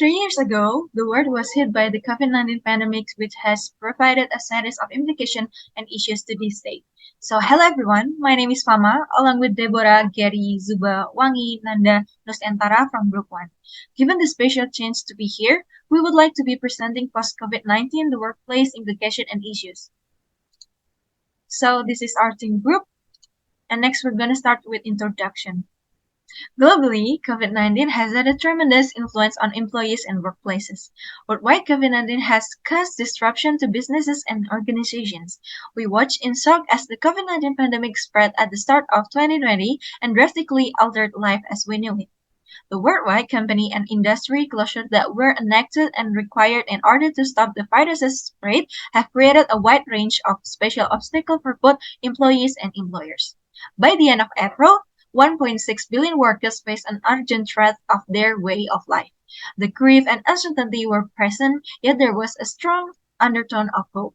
3 years ago, the world was hit by the COVID-19 pandemic, which has provided a series of implications and issues to this day. So, hello everyone, my name is Famma, along with Debora, Gary, Zuba, Wangi, Nanda, Nus, and Thara from Group 1. Given the special chance to be here, we would like to be presenting post-COVID-19, the workplace implication and issues. So, this is our team group, and next we're going to start with introduction. Globally, COVID-19 has had a tremendous influence on employees and workplaces. Worldwide, COVID-19 has caused disruption to businesses and organizations. We watched in shock as the COVID-19 pandemic spread at the start of 2020 and drastically altered life as we knew it. The worldwide company and industry closures that were enacted and required in order to stop the virus's spread have created a wide range of special obstacles for both employees and employers. By the end of April, 1.6 billion workers face an urgent threat of their way of life. The grief and uncertainty were present, yet there was a strong undertone of hope.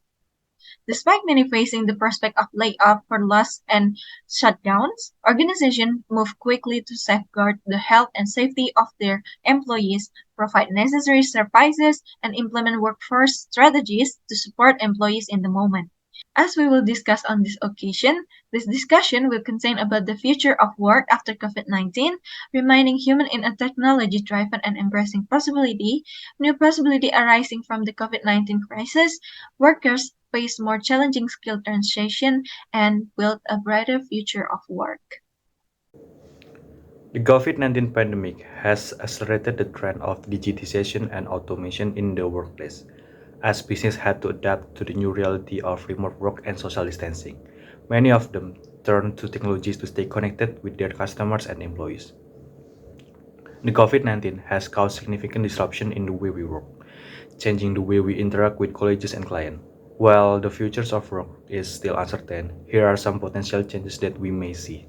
Despite many facing the prospect of layoff, furloughs, and shutdowns, organizations moved quickly to safeguard the health and safety of their employees, provide necessary services, and implement workforce strategies to support employees in the moment. As we will discuss on this occasion, this discussion will contain about the future of work after COVID-19, reminding human in a technology-driven and embracing possibility, new possibility arising from the COVID-19 crisis, workers face more challenging skill transition, and build a brighter future of work. The COVID-19 pandemic has accelerated the trend of digitization and automation in the workplace, as businesses had to adapt to the new reality of remote work and social distancing. Many of them turned to technologies to stay connected with their customers and employees. The COVID-19 has caused significant disruption in the way we work, changing the way we interact with colleagues and clients. While the futures of work is still uncertain, here are some potential changes that we may see.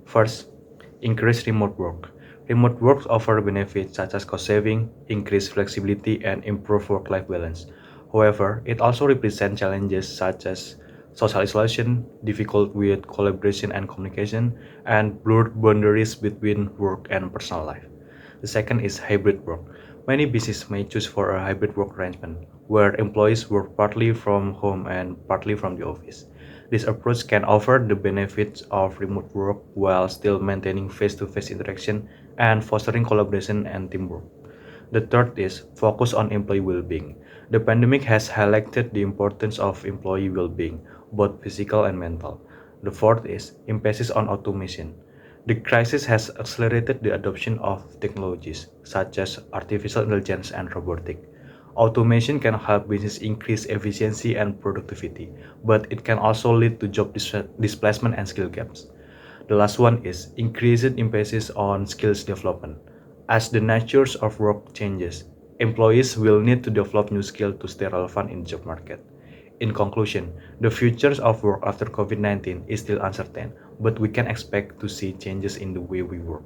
First, increased remote work. Remote work offers benefits such as cost saving, increased flexibility, and improved work-life balance. However, it also represents challenges such as social isolation, difficult with collaboration and communication, and blurred boundaries between work and personal life. The second is hybrid work. Many businesses may choose for a hybrid work arrangement, where employees work partly from home and partly from the office. This approach can offer the benefits of remote work while still maintaining face-to-face interaction and fostering collaboration and teamwork. The third is focus on employee well-being. The pandemic has highlighted the importance of employee well-being, both physical and mental. The fourth is emphasis on automation. The crisis has accelerated the adoption of technologies such as artificial intelligence and robotics. Automation can help business increase efficiency and productivity, but it can also lead to job displacement and skill gaps. The last one is increased emphasis on skills development. As the nature of work changes, employees will need to develop new skills to stay relevant in the job market. In conclusion, the future of work after COVID-19 is still uncertain, but we can expect to see changes in the way we work.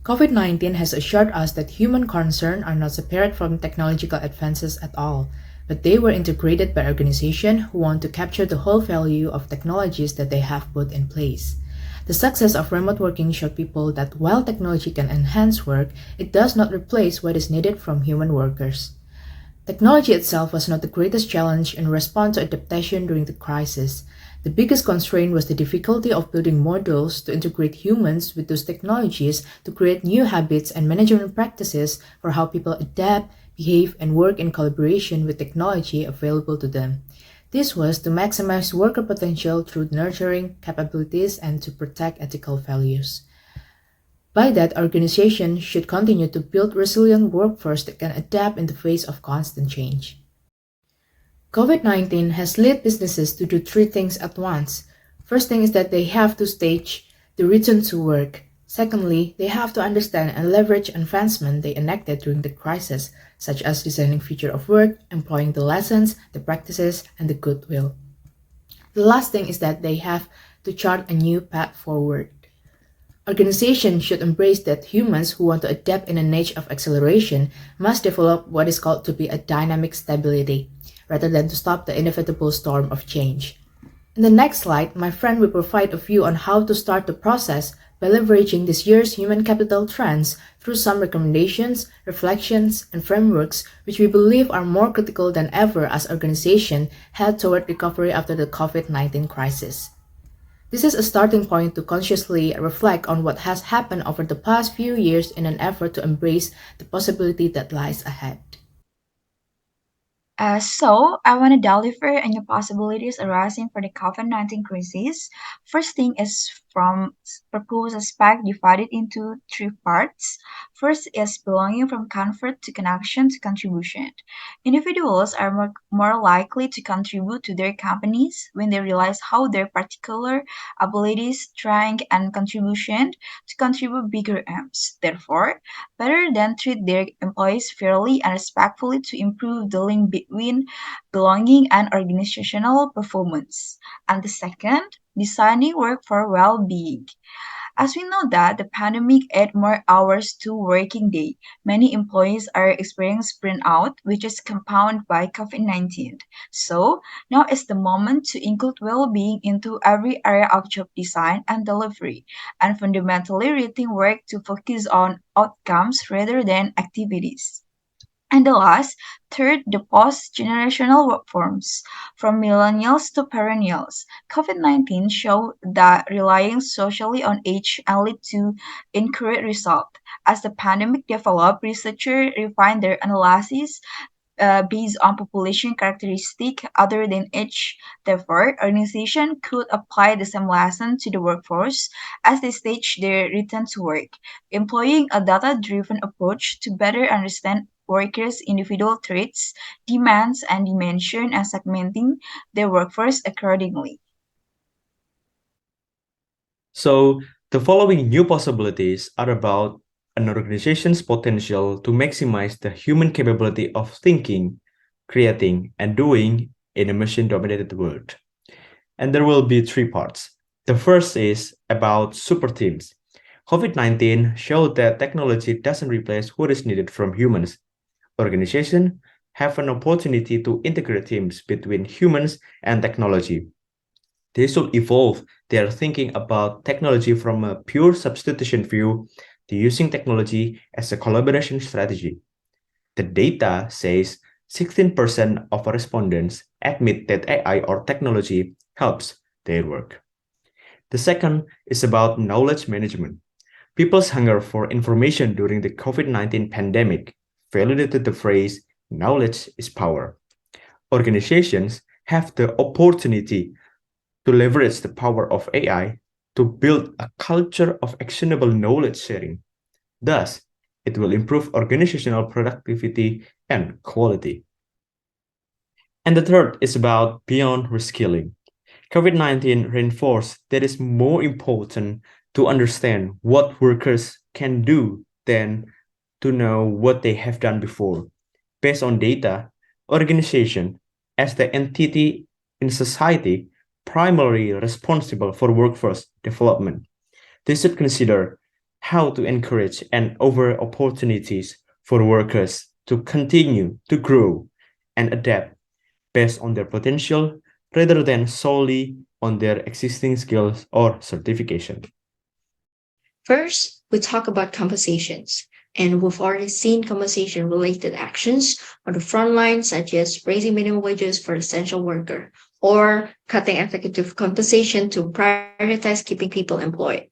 COVID 19 has assured us that human concerns are not separate from technological advances at all, but they were integrated by organizations who want to capture the whole value of technologies that they have put in place. The success of remote working showed people that while technology can enhance work, it does not replace what is needed from human workers. Technology itself was not the greatest challenge in response to adaptation during the crisis. The biggest constraint was the difficulty of building models to integrate humans with those technologies to create new habits and management practices for how people adapt, behave, and work in collaboration with technology available to them. This was to maximize worker potential through nurturing capabilities and to protect ethical values. By that, organizations should continue to build resilient workforce that can adapt in the face of constant change. COVID 19 has led businesses to do three things at once. First thing is that they have to stage the return to work. Secondly, they have to understand and leverage advancements they enacted during the crisis, such as designing future of work, employing the lessons, the practices, and the goodwill. The last thing is that they have to chart a new path forward. Organizations should embrace that humans who want to adapt in an age of acceleration must develop what is called to be a dynamic stability, rather than to stop the inevitable storm of change. In the next slide, my friend will provide a view on how to start the process By leveraging this year's human capital trends through some recommendations, reflections, and frameworks which we believe are more critical than ever as organizations head toward recovery after the COVID-19 crisis. This is a starting point to consciously reflect on what has happened over the past few years in an effort to embrace the possibility that lies ahead. So, I want to deliver on the possibilities arising for the COVID-19 crisis. First thing is from proposed aspect divided into three parts. First is belonging from comfort to connection to contribution. Individuals are more likely to contribute to their companies when they realize how their particular abilities, strength, and contribution to contribute bigger aims. Therefore, better than treat their employees fairly and respectfully to improve the link between belonging and organizational performance. And the second, designing work for well-being. As we know that the pandemic added more hours to working day, many employees are experiencing burnout, which is compounded by COVID-19. So now is the moment to include well-being into every area of job design and delivery, and fundamentally rethink work to focus on outcomes rather than activities. And the last, third, the post-generational workforce, from millennials to perennials. COVID-19 showed that relying socially on age only to incorrect result. As the pandemic developed, researchers refined their analysis based on population characteristic other than age. Therefore, organization could apply the same lesson to the workforce as they stage their return to work, employing a data-driven approach to better understand workers' individual traits, demands, and dimension and segmenting their workforce accordingly. So, the following new possibilities are about an organization's potential to maximize the human capability of thinking, creating, and doing in a machine dominated world. And there will be three parts. The first is about super teams. COVID-19 showed that technology doesn't replace what is needed from humans. Organizations have an opportunity to integrate teams between humans and technology. They should evolve their thinking about technology from a pure substitution view to using technology as a collaboration strategy. The data says 16% of respondents admit that AI or technology helps their work. The second is about knowledge management. People's hunger for information during the COVID-19 pandemic validated the phrase knowledge is power. Organizations have the opportunity to leverage the power of AI to build a culture of actionable knowledge sharing. Thus, it will improve organizational productivity and quality. And the third is about beyond reskilling. COVID-19 reinforced that it's more important to understand what workers can do than to know what they have done before. Based on data, organization as the entity in society primarily responsible for workforce development. They should consider how to encourage and offer opportunities for workers to continue to grow and adapt based on their potential rather than solely on their existing skills or certification. First, we talk about compensations. And we've already seen compensation related actions on the front line, such as raising minimum wages for essential worker or cutting executive compensation to prioritize keeping people employed.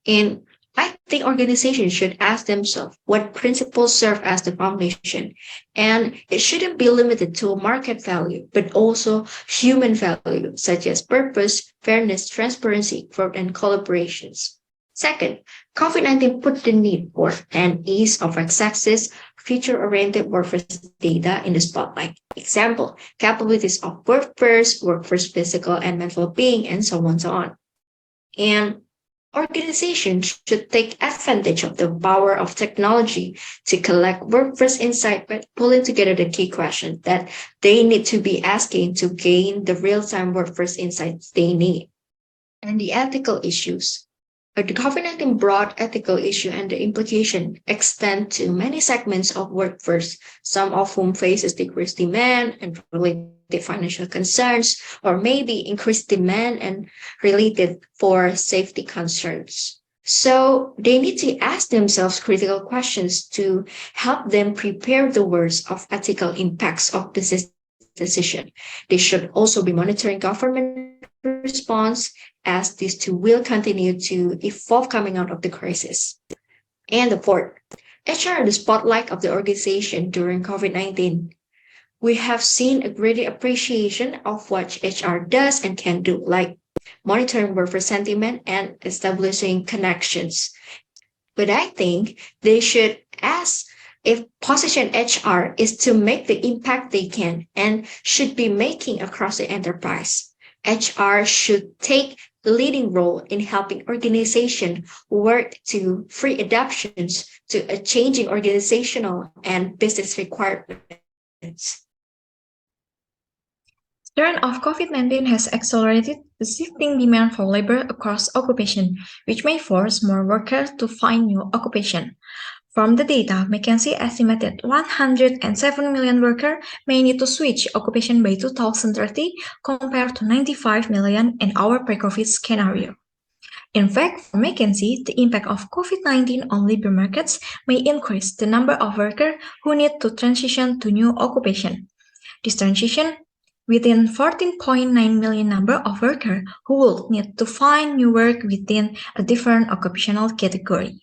And I think organizations should ask themselves what principles serve as the foundation. And it shouldn't be limited to market value, but also human value, such as purpose, fairness, transparency, growth, and collaborations. Second, COVID-19 put the need for and ease of access future-oriented workforce data in the spotlight. Example, capabilities of workforce physical and mental being, and so on and so on. And organizations should take advantage of the power of technology to collect workforce insight by pulling together the key questions that they need to be asking to gain the real-time workforce insights they need. And the ethical issues. The COVID-19 broad ethical issue and the implication extend to many segments of workforce, some of whom faces decreased demand and related financial concerns, or maybe increased demand and related for safety concerns. So they need to ask themselves critical questions to help them prepare the worst of ethical impacts of this decision. They should also be monitoring government response as these two will continue to evolve coming out of the crisis. And the fourth, HR the spotlight of the organization during COVID-19. We have seen a greater appreciation of what HR does and can do, like monitoring workforce sentiment and establishing connections. But I think they should ask if position HR is to make the impact they can and should be making across the enterprise. HR should take the leading role in helping organization work to free adaptations to a changing organizational and business requirements. Turn of COVID-19 has accelerated the shifting demand for labor across occupation, which may force more workers to find new occupation. From the data, McKinsey estimated 107 million workers may need to switch occupation by 2030 compared to 95 million in our pre-COVID scenario. In fact, for McKinsey, the impact of COVID-19 on labor markets may increase the number of workers who need to transition to new occupation. This transition within 14.9 million number of workers who will need to find new work within a different occupational category.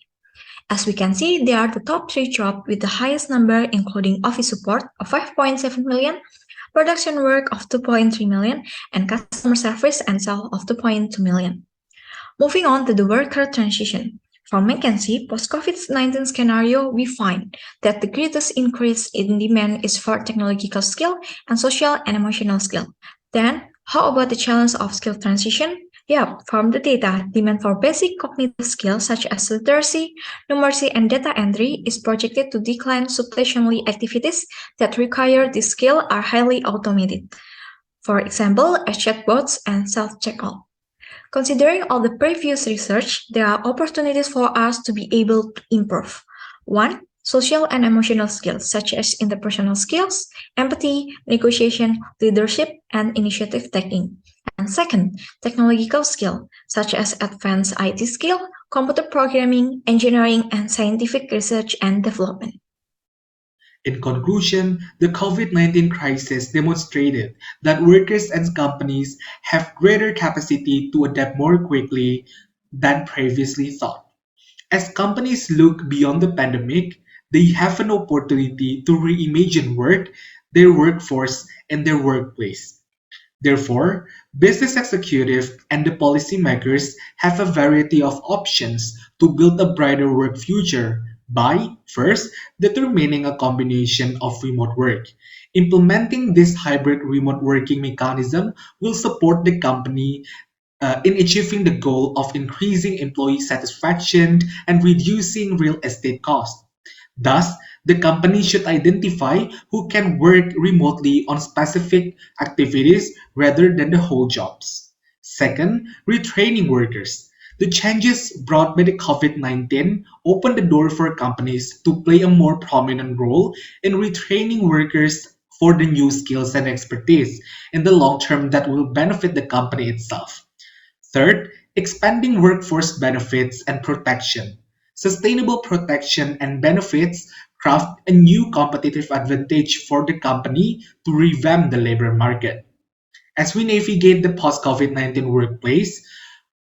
As we can see, they are the top three jobs with the highest number, including office support of 5.7 million, production work of 2.3 million, and customer service and sales of 2.2 million. Moving on to the worker transition. From McKinsey post-COVID-19 scenario, we find that the greatest increase in demand is for technological skill and social and emotional skill. Then, how about the challenge of skill transition? Yep, from the data, demand for basic cognitive skills such as literacy, numeracy, and data entry is projected to decline substantially. Activities that require this skill are highly automated. For example, as chatbots and self-checkout. Considering all the previous research, there are opportunities for us to be able to improve. 1. Social and emotional skills such as interpersonal skills, empathy, negotiation, leadership, and initiative taking. And second, technological skill such as advanced IT skill, computer programming, engineering, and scientific research and development. In conclusion, the COVID-19 crisis demonstrated that workers and companies have greater capacity to adapt more quickly than previously thought. As companies look beyond the pandemic, they have an opportunity to reimagine work, their workforce, and their workplace. Therefore, business executives and the policymakers have a variety of options to build a brighter work future by, first, determining a combination of remote work. Implementing this hybrid remote working mechanism will support the company in achieving the goal of increasing employee satisfaction and reducing real estate costs. Thus, the company should identify who can work remotely on specific activities rather than the whole jobs. Second, retraining workers. The changes brought by the COVID-19 open the door for companies to play a more prominent role in retraining workers for the new skills and expertise in the long term that will benefit the company itself. Third, expanding workforce benefits and protection. Sustainable protection and benefits craft a new competitive advantage for the company to revamp the labor market. As we navigate the post-COVID-19 workplace,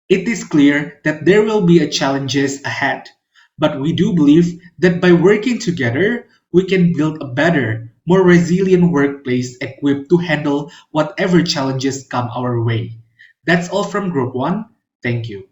it is clear that there will be a challenges ahead, but we do believe that by working together, we can build a better, more resilient workplace equipped to handle whatever challenges come our way. That's all from Group 1. Thank you.